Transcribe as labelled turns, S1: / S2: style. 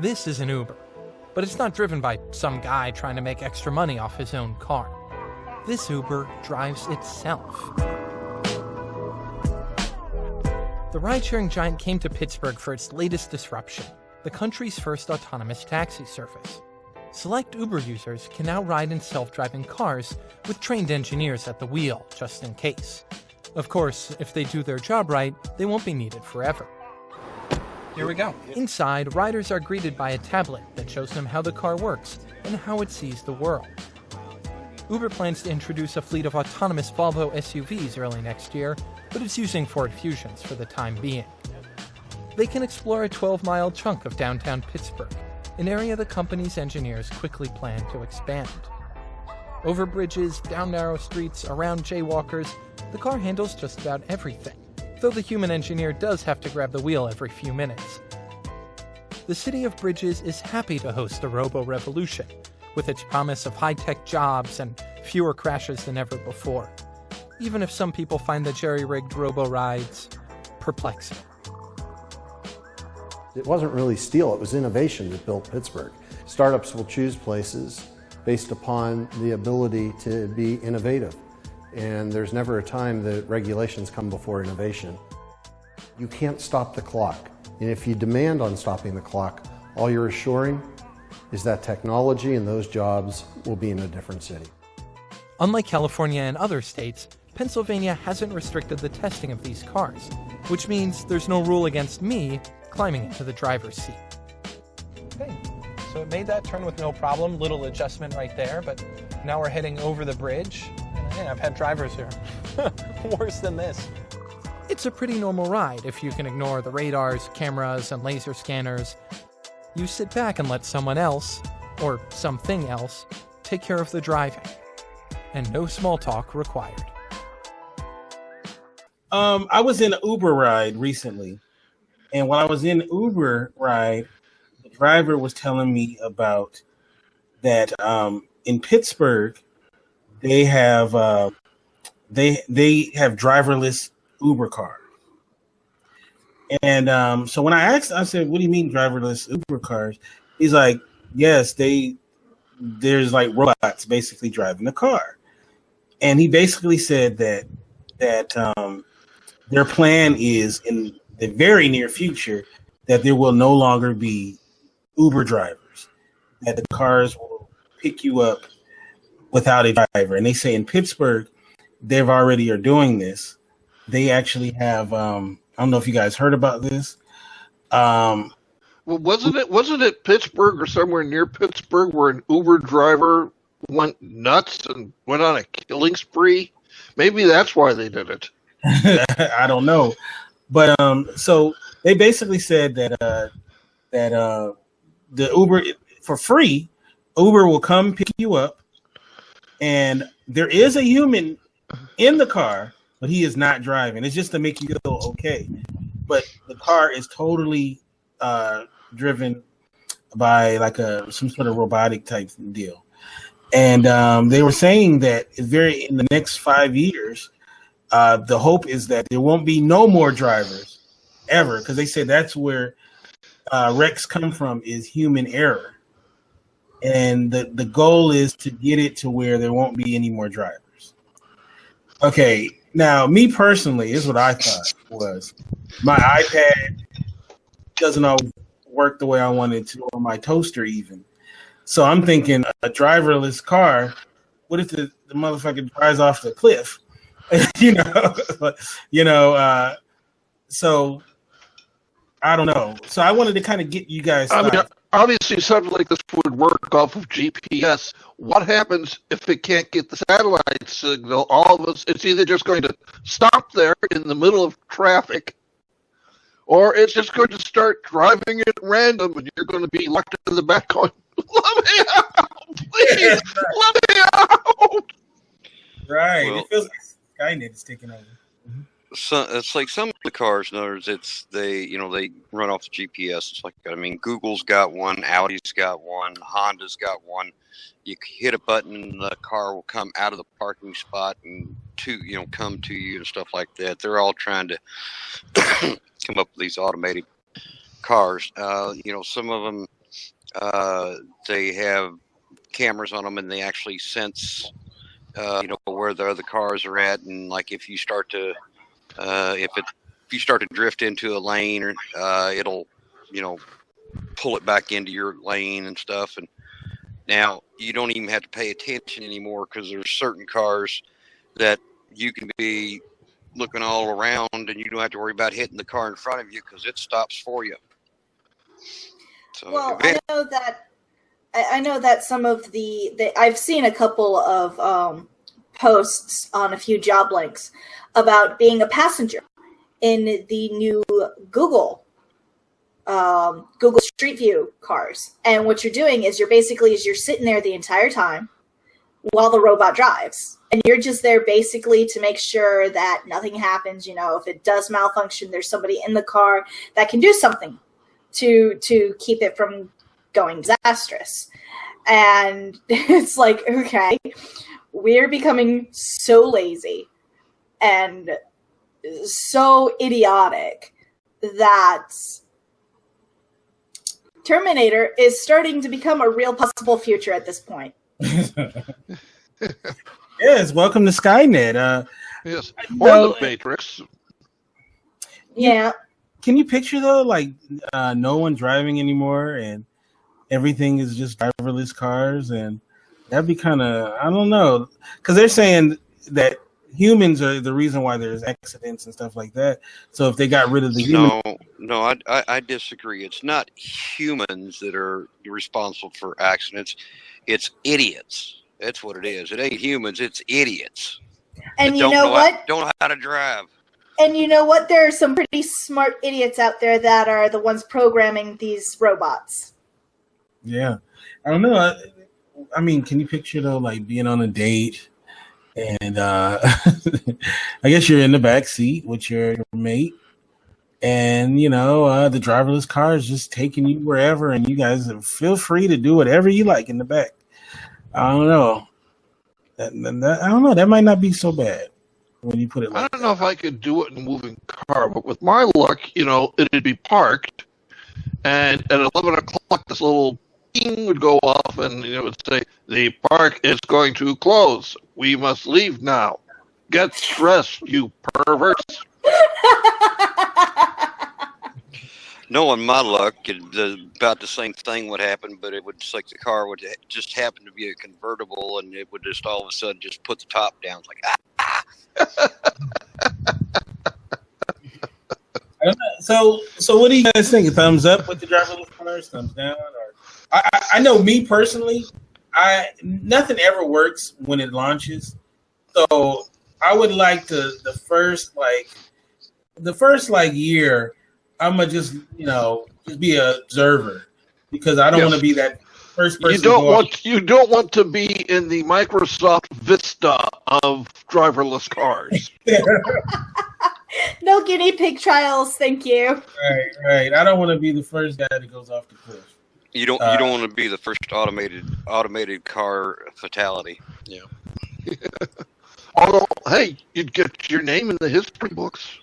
S1: This is an Uber, but it's not driven by some guy trying to make extra money off his own car. This Uber drives itself. The ride-sharing giant came to Pittsburgh for its latest disruption, the country's first autonomous taxi service. Select Uber users can now ride in self-driving cars with trained engineers at the wheel, just in case. Of course, if they do their job right, they won't be needed forever. Here we go. Inside, riders are greeted by a tablet that shows them how the car works and how it sees the world. Uber plans to introduce a fleet of autonomous Volvo SUVs early next year, but it's using Ford Fusions for the time being. They can explore a 12-mile chunk of downtown Pittsburgh, an area the company's engineers quickly plan to expand. Over bridges, down narrow streets, around jaywalkers, the car handles just about everything, though the human engineer does have to grab the wheel every few minutes. The city of Bridges is happy to host a robo-revolution, with its promise of high-tech jobs and fewer crashes than ever before, even if some people find the jerry-rigged robo-rides perplexing.
S2: It wasn't really steel, it was innovation that built Pittsburgh. Startups will choose places based upon the ability to be innovative. And there's never a time that regulations come before innovation. You can't stop the clock. And if you demand on stopping the clock, all you're assuring is that technology and those jobs will be in a different city.
S1: Unlike California and other states, Pennsylvania hasn't restricted the testing of these cars, which means there's no rule against me climbing into the driver's seat. Okay, so it made that turn with no problem, little adjustment right there, but now we're heading over the bridge. And I've had drivers here worse than this. It's a pretty normal ride if you can ignore the radars, cameras, and laser scanners. You sit back and let someone else, or something else, take care of the driving. And no small talk required.
S3: I was in an Uber ride recently. And when I was in Uber ride, the driver was telling me about that in Pittsburgh, they have driverless Uber cars. And so when I asked, I said, "What do you mean driverless Uber cars?" He's like, "Yes, there's like robots basically driving the car." And he basically said that their plan is in the very near future that there will no longer be Uber drivers, that the cars will pick you up without a driver. And they say in Pittsburgh, they've already are doing this. They actually have, I don't know if you guys heard about this.
S4: Well, wasn't it Pittsburgh or somewhere near Pittsburgh where an Uber driver went nuts and went on a killing spree? Maybe that's why they did it.
S3: I don't know. But so they basically said that the Uber for free, Uber will come pick you up, and there is a human in the car, but he is not driving. It's just to make you feel okay. But the car is totally driven by like some sort of robotic type deal. And they were saying that in the next 5 years, the hope is that there won't be no more drivers ever, because they said that's where wrecks come from, is human error. And the goal is to get it to where there won't be any more drivers. Okay, now me personally, is what I thought was my iPad doesn't always work the way I wanted to, or my toaster even. So I'm thinking a driverless car, what if the motherfucker drives off the cliff? So I don't know. So I wanted to kind of get you guys.
S4: Obviously something like this would work off of GPS. What happens if it can't get the satellite signal? All of us, it's either just going to stop there in the middle of traffic, or it's just going to start driving at random, and you're going to be locked in the back going, "Let me out, please, let me out."
S3: Right. Well, it feels like Skynet is taking over. Mm-hmm.
S5: So it's like some of the cars, in other words, they run off the GPS. It's like, Google's got one, Audi's got one, Honda's got one. You hit a button and the car will come out of the parking spot and come to you and stuff like that. They're all trying to come up with these automated cars. Some of them They have cameras on them, and they actually sense, where the other cars are at, and like if you start to, if you start to drift into a lane, or it'll, pull it back into your lane and stuff. And now you don't even have to pay attention anymore, because there's certain cars that you can be looking all around, and you don't have to worry about hitting the car in front of you, because it stops for you. So
S6: well, I know that some of I've seen a couple of posts on a few job links about being a passenger in the new Google Street View cars. And what you're doing is you're sitting there the entire time while the robot drives. And you're just there basically to make sure that nothing happens. If it does malfunction, there's somebody in the car that can do something to keep it from going disastrous. And it's like, okay, we're becoming so lazy and so idiotic that Terminator is starting to become a real possible future at this point.
S3: Yes, welcome to Skynet.
S4: Yes, or the Matrix.
S6: Yeah.
S3: Can you picture though, like no one driving anymore, and everything is just driverless cars, and that'd be kind of, I don't know, because they're saying that humans are the reason why there's accidents and stuff like that. So if they got rid of the human,
S5: no, I disagree. It's not humans that are responsible for accidents. It's idiots. That's what it is. It ain't humans. It's idiots.
S6: And you know what?
S5: Don't know how to drive.
S6: And you know what? There are some pretty smart idiots out there that are the ones programming these robots.
S3: Yeah, I don't know. I mean, can you picture though, like being on a date, and I guess you're in the back seat with your mate, and the driverless car is just taking you wherever, and you guys feel free to do whatever you like in the back. I don't know. I don't know. That might not be so bad when you put it like
S4: I don't know if I could do it in a moving car, but with my luck, it'd be parked, and at 11 o'clock, this little ding would go off, and it would say, "The park is going to close. We must leave now. Get dressed, you perverts."
S5: Knowing my luck, about the same thing would happen, but it would just like the car would just happen to be a convertible, and it would just all of a sudden just put the top down. It's like,
S3: So what do you guys think? A thumbs up with the driverless cars? Thumbs down? Or I know me personally, nothing ever works when it launches. So I would like the first year, I'm gonna just be an observer, because I don't want to be that first person.
S4: You don't want to be in the Microsoft Vista of driverless cars.
S6: No guinea pig trials, thank you.
S3: Right. I don't want to be the first guy that goes off the cliff.
S5: You don't want to be the first automated car fatality. Yeah.
S4: Although, hey, you'd get your name in the history books.